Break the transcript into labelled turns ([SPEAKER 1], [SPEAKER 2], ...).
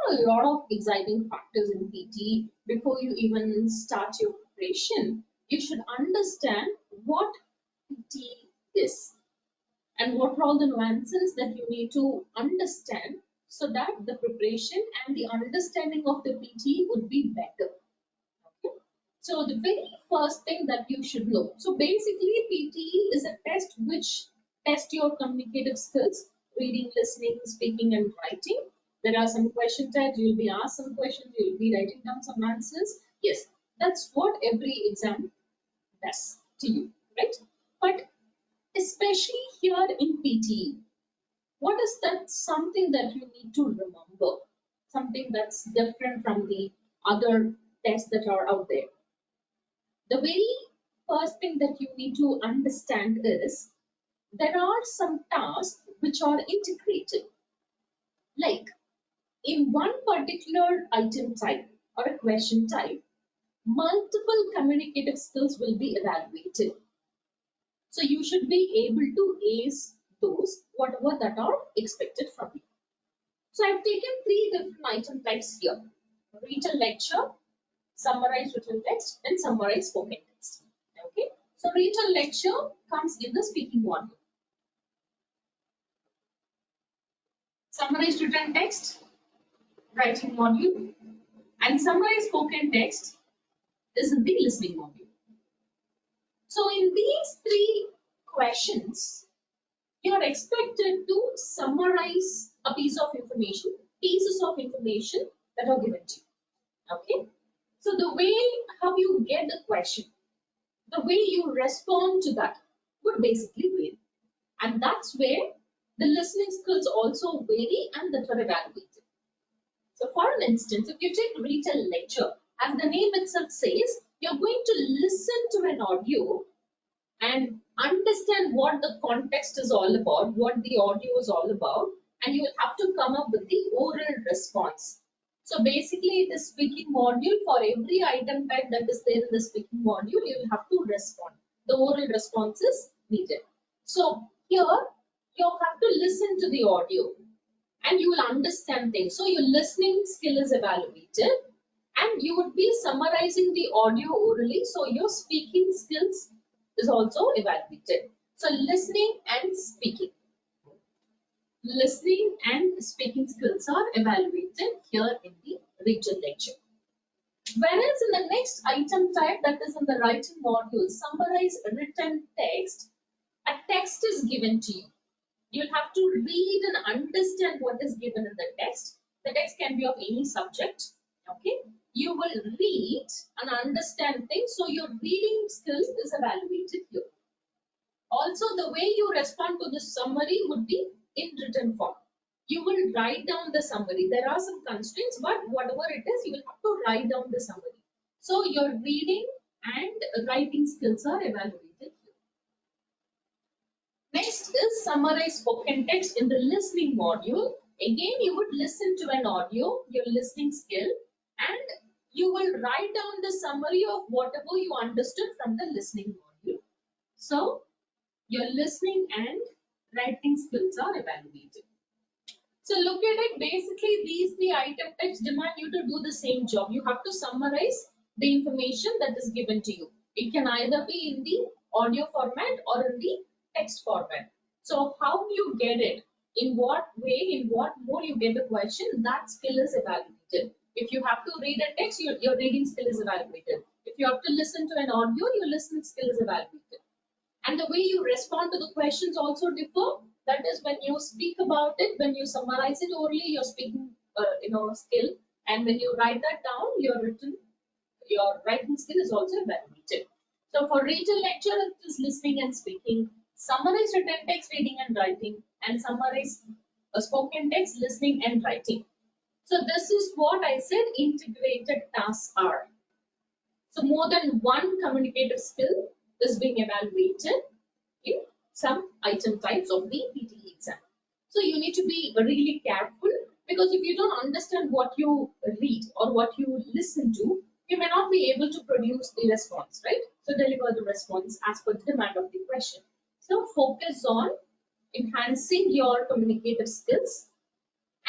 [SPEAKER 1] are a lot of exciting factors in PTE. Before you even start your preparation, you should understand what PTE is and what are all the nuances that you need to understand so that the preparation and the understanding of the PTE would be better. Okay? So the very first thing that you should know. So basically PTE is a test which tests your communicative skills, reading, listening, speaking and writing. There are some question types, you will be asked some questions, you will be writing down some answers. Yes, that's what every exam does to you, right? But especially here in PTE, what is that something that you need to remember? Something that's different from the other tests that are out there. The very first thing that you need to understand is there are some tasks which are integrated. Like in one particular item type or a question type, multiple communicative skills will be evaluated. So you should be able to ace those, whatever that are expected from you. So I've taken 3 different item types here. Read a lecture, summarize written text, and summarize spoken text. Okay. So read a lecture comes in the speaking module. Summarize written text, writing module, and summarize spoken text is in the listening module. So in these 3 questions, you are expected to summarize a piece of information, pieces of information that are given to you. Okay. So the way how you get the question, the way you respond to that would basically vary. And that's where the listening skills also vary and that are evaluated. So for an instance, if you take read a lecture, as the name itself says, you're going to listen to an audio and understand what the context is all about, what the audio is all about, and you will have to come up with the oral response. So basically the speaking module, for every item type that is there in the speaking module, you will have to respond. The oral response is needed. So here you have to listen to the audio and you will understand things. So your listening skill is evaluated and you would be summarizing the audio orally. So your speaking skills is also evaluated. So listening and speaking. Listening and speaking skills are evaluated here in the written lecture. Whereas in the next item type, that is in the writing module, summarize written text, a text is given to you. You'll have to read and understand what is given in the text. The text can be of any subject. Okay. You will read and understand things. So your reading skills is evaluated here. Also, the way you respond to the summary would be in written form. You will write down the summary. There are some constraints, but whatever it is, you will have to write down the summary. So your reading and writing skills are evaluated here. Next is summarize spoken text in the listening module. Again, you would listen to an audio, your listening skill, and you will write down the summary of whatever you understood from the listening module. So your listening and writing skills are evaluated. So look at it, basically these 3 item types demand you to do the same job. You have to summarize the information that is given to you. It can either be in the audio format or in the text format. So how you get it, in what way, in what mode you get the question, that skill is evaluated. If you have to read a text, your reading skill is evaluated. If you have to listen to an audio, your listening skill is evaluated. And the way you respond to the questions also differ. That is when you speak about it, when you summarize it orally, your speaking skill, and when you write that down, your writing skill is also evaluated. So for read a lecture, it is listening and speaking. Summarize written text, reading and writing, and summarize a spoken text, listening and writing. So this is what I said integrated tasks are. So more than one communicative skill is being evaluated in some item types of the PTE exam. So you need to be really careful, because if you don't understand what you read or what you listen to, you may not be able to produce the response, right? So deliver the response as per the demand of the question. So focus on enhancing your communicative skills